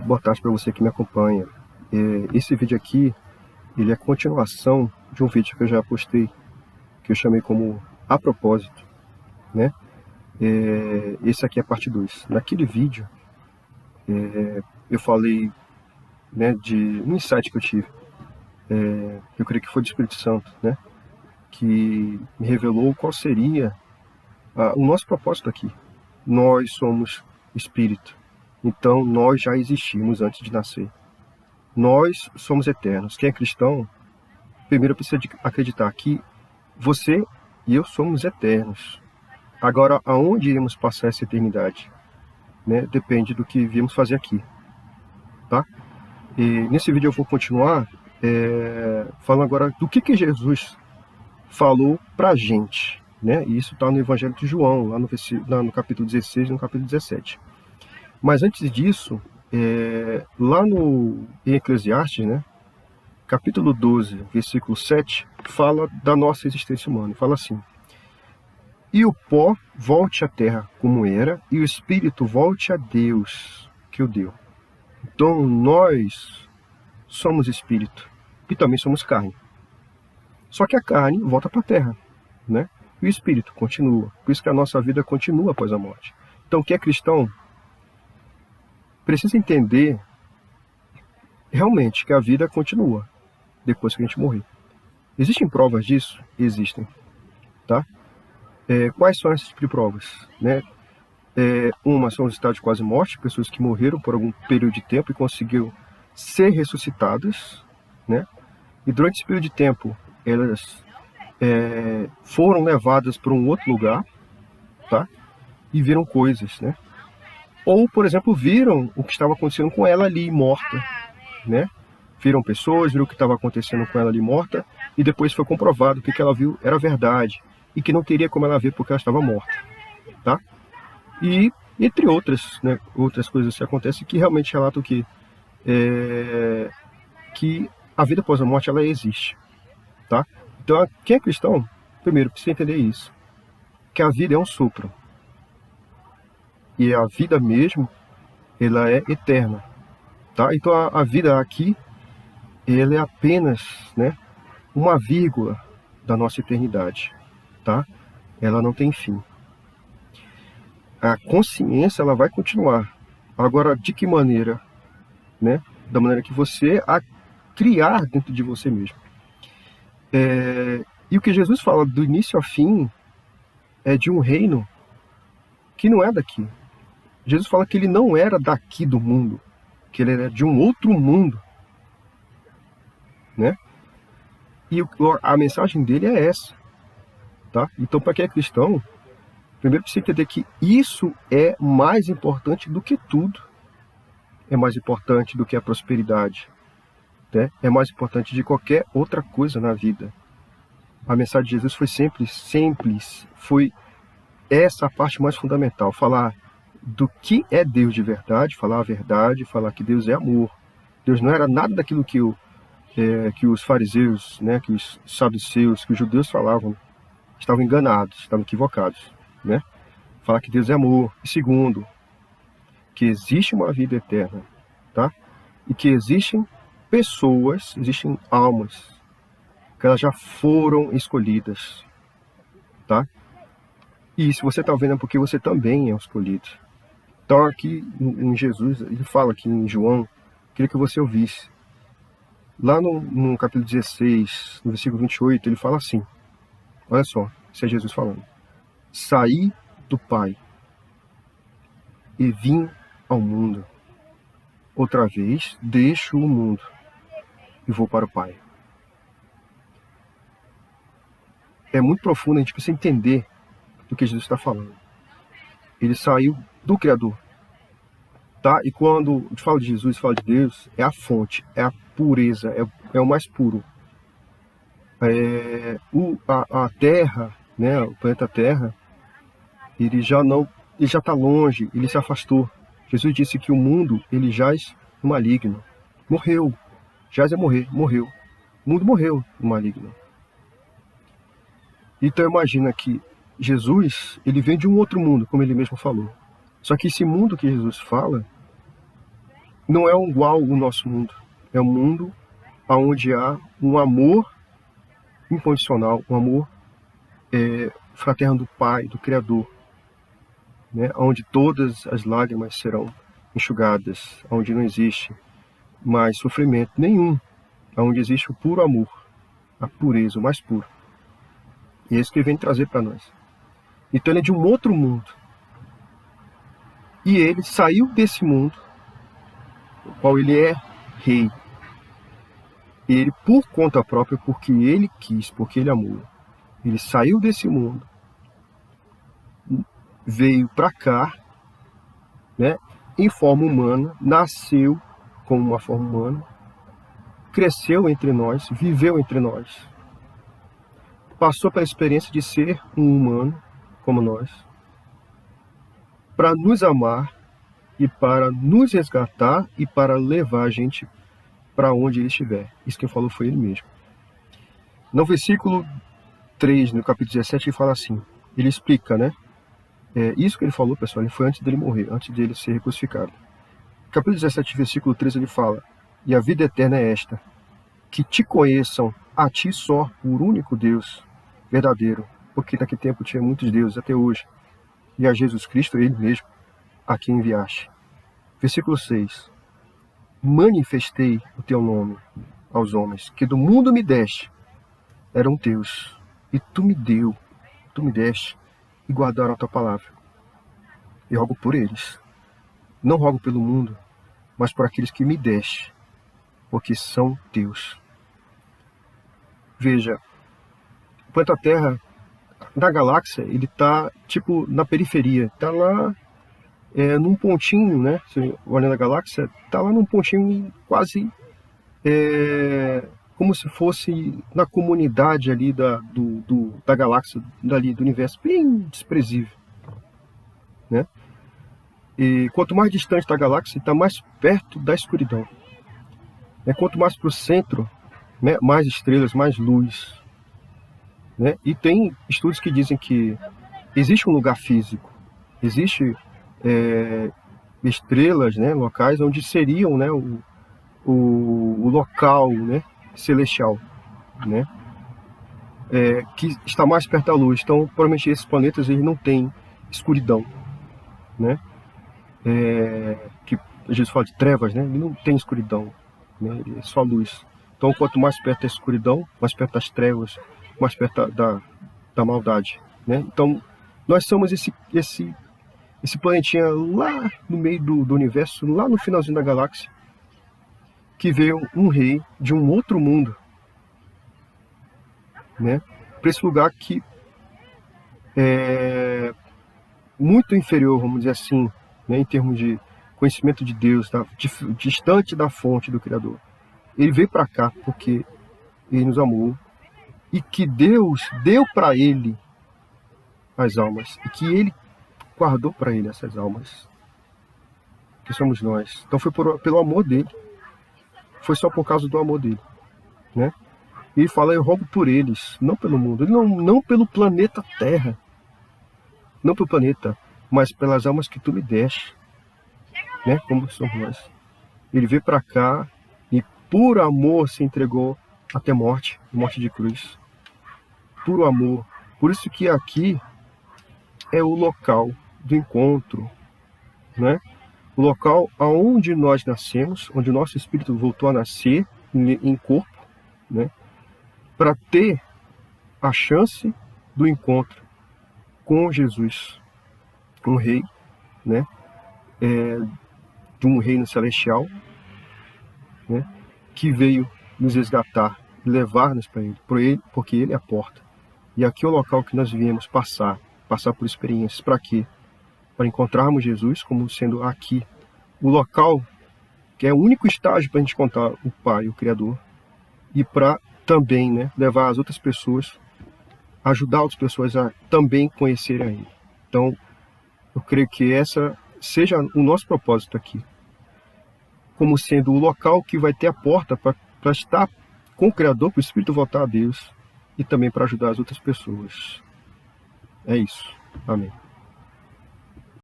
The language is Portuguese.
Boa tarde para você que me acompanha. Esse vídeo aqui, ele é a continuação de um vídeo que eu já postei, que eu chamei como A Propósito, né? Esse aqui é a parte 2. Naquele vídeo, eu falei, né, de um insight que eu tive. Eu creio que foi do Espírito Santo, né? Que me revelou qual seria o nosso propósito aqui. Nós somos espírito, então nós já existimos antes de nascer. Nós somos eternos. Quem é cristão, primeiro precisa acreditar que você e eu somos eternos. Agora, aonde iremos passar essa eternidade, né? Depende do que viemos fazer aqui, tá? E nesse vídeo eu vou continuar falando agora do que Jesus falou pra gente, né? E isso está no Evangelho de João, lá no capítulo 16 e no capítulo 17. Mas antes disso, lá em Eclesiastes, né? Capítulo 12, versículo 7, fala da nossa existência humana. Fala assim: e o pó volte à terra como era, e o espírito volte a Deus que o deu. Então nós somos espírito e também somos carne. Só que a carne volta para a terra, né? E o espírito continua. Por isso que a nossa vida continua após a morte. Então quem é cristão precisa entender realmente que a vida continua depois que a gente morrer. Existem provas disso? Existem, tá? Quais são essas provas, né? Uma são os estados de quase morte, pessoas que morreram por algum período de tempo e conseguiram ser ressuscitadas, né? E durante esse período de tempo, elas foram levadas para um outro lugar, tá? E viram coisas, né? Ou, por exemplo, viram o que estava acontecendo com ela ali, morta, né? Viram pessoas, viram o que estava acontecendo com ela ali, morta, e depois foi comprovado que o que ela viu era verdade, e que não teria como ela ver porque ela estava morta, tá? E entre outras, né, outras coisas que acontecem que realmente relatam que a vida após a morte ela existe, tá? Então quem é cristão, primeiro precisa entender isso, que a vida é um sopro e a vida mesmo ela é eterna, tá? Então a vida aqui ela é apenas, né, uma vírgula da nossa eternidade, tá? Ela não tem fim. A consciência ela vai continuar. Agora, de que maneira, né? Da maneira que você a criar dentro de você mesmo. E o que Jesus fala do início ao fim é de um reino que não é daqui. Jesus fala que ele não era daqui do mundo, que ele era de um outro mundo, né? E a mensagem dele é essa, tá? Então, para quem é cristão, primeiro precisa entender que isso é mais importante do que tudo. É mais importante do que a prosperidade, né? É mais importante de qualquer outra coisa na vida. A mensagem de Jesus foi simples, foi essa a parte mais fundamental, falar do que é Deus de verdade, falar a verdade, falar que Deus é amor. Deus não era nada daquilo que os fariseus, né, que os saduceus, que os judeus falavam, estavam enganados, estavam equivocados, né? Falar que Deus é amor. E segundo, que existe uma vida eterna, tá? E que existem pessoas, existem almas, que elas já foram escolhidas, tá? E se você está vendo é porque você também é escolhido. Então aqui em Jesus, ele fala aqui em João, queria que você ouvisse. Lá no capítulo 16, no versículo 28, ele fala assim, olha só, isso é Jesus falando: saí do Pai e vim ao mundo. Outra vez deixo o mundo e vou para o Pai. É muito profundo, a gente precisa entender do que Jesus está falando. Ele saiu do Criador, tá? E quando a gente fala de Jesus, fala de Deus, é a fonte, é a pureza, é o mais puro. A Terra, né, o planeta Terra, ele já está longe, ele se afastou. Jesus disse que o mundo ele jaz no maligno, morreu, jaz é morrer, morreu. O mundo morreu no maligno. Então imagina que Jesus, ele vem de um outro mundo, como ele mesmo falou. Só que esse mundo que Jesus fala não é igual o nosso mundo. É um mundo onde há um amor incondicional, um amor fraterno do Pai, do Criador, né? Onde todas as lágrimas serão enxugadas, onde não existe mais sofrimento nenhum, onde existe o puro amor, a pureza, o mais puro. E é isso que ele vem trazer para nós. Então ele é de um outro mundo. E ele saiu desse mundo, o qual ele é rei. Ele, por conta própria, porque ele quis, porque ele amou, ele saiu desse mundo, veio para cá, né, em forma humana, nasceu como uma forma humana, cresceu entre nós, viveu entre nós, passou pela experiência de ser um humano como nós, para nos amar e para nos resgatar e para levar a gente para onde ele estiver. Isso quem falou foi ele mesmo. No versículo 3, no capítulo 17, ele fala assim, ele explica, né? Isso que ele falou, pessoal, ele foi antes dele morrer, antes dele ser crucificado. Capítulo 17, versículo 3, ele fala, e a vida eterna é esta, que te conheçam a ti só, o único Deus verdadeiro, porque naquele tempo tinha muitos deuses até hoje, e a Jesus Cristo, ele mesmo, a quem enviaste. Versículo 6, manifestei o teu nome aos homens, que do mundo me deste, eram teus, e tu me deste, e guardaram a tua palavra. Eu rogo por eles, não rogo pelo mundo, mas por aqueles que me deste, porque são teus. Veja, o planeta Terra, na galáxia, ele está tipo na periferia, está lá num pontinho, né? Olhando a galáxia, está lá num pontinho quase como se fosse na comunidade ali da galáxia, dali, do universo, bem desprezível, né? E quanto mais distante da galáxia, está mais perto da escuridão. Quanto mais para o centro, né, mais estrelas, mais luz, né? E tem estudos que dizem que existe um lugar físico, existe estrelas, né, locais onde seriam, né, o local, né, celestial, né, que está mais perto da luz. Então, provavelmente esses planetas eles não têm escuridão, né? Que Jesus fala de trevas, né? Ele não tem escuridão, né? Ele é só luz. Então, quanto mais perto da escuridão, mais perto das trevas, mais perto da maldade, né? Então, nós somos esse planetinha lá no meio do universo, lá no finalzinho da galáxia, que veio um rei de um outro mundo, né? Para esse lugar que é muito inferior, vamos dizer assim, né, em termos de conhecimento de Deus, distante da fonte do Criador. Ele veio para cá porque ele nos amou e que Deus deu para ele as almas e que ele guardou para ele essas almas, que somos nós. Então foi pelo amor dele, foi só por causa do amor dele, né? E ele fala, eu rogo por eles, não pelo mundo, não pelo planeta Terra, não pelo planeta, mas pelas almas que tu me deste, né? Como somos nós. Ele veio para cá e por amor se entregou até morte de cruz. Puro amor. Por isso que aqui é o local do encontro, né? O local aonde nós nascemos, onde o nosso espírito voltou a nascer em corpo, né? Para ter a chance do encontro com Jesus, um rei, né? De um reino celestial, né? Que veio nos resgatar, levar-nos para ele, porque ele é a porta. E aqui é o local que nós viemos passar por experiências. Para quê? Para encontrarmos Jesus como sendo aqui o local que é o único estágio para a gente encontrar o Pai, o Criador, e para também, né, levar as outras pessoas, ajudar outras pessoas a também conhecerem a Ele. Então, eu creio que essa seja o nosso propósito aqui, como sendo o local que vai ter a porta para estar com o Criador, para o Espírito voltar a Deus, e também para ajudar as outras pessoas. É isso. Amém.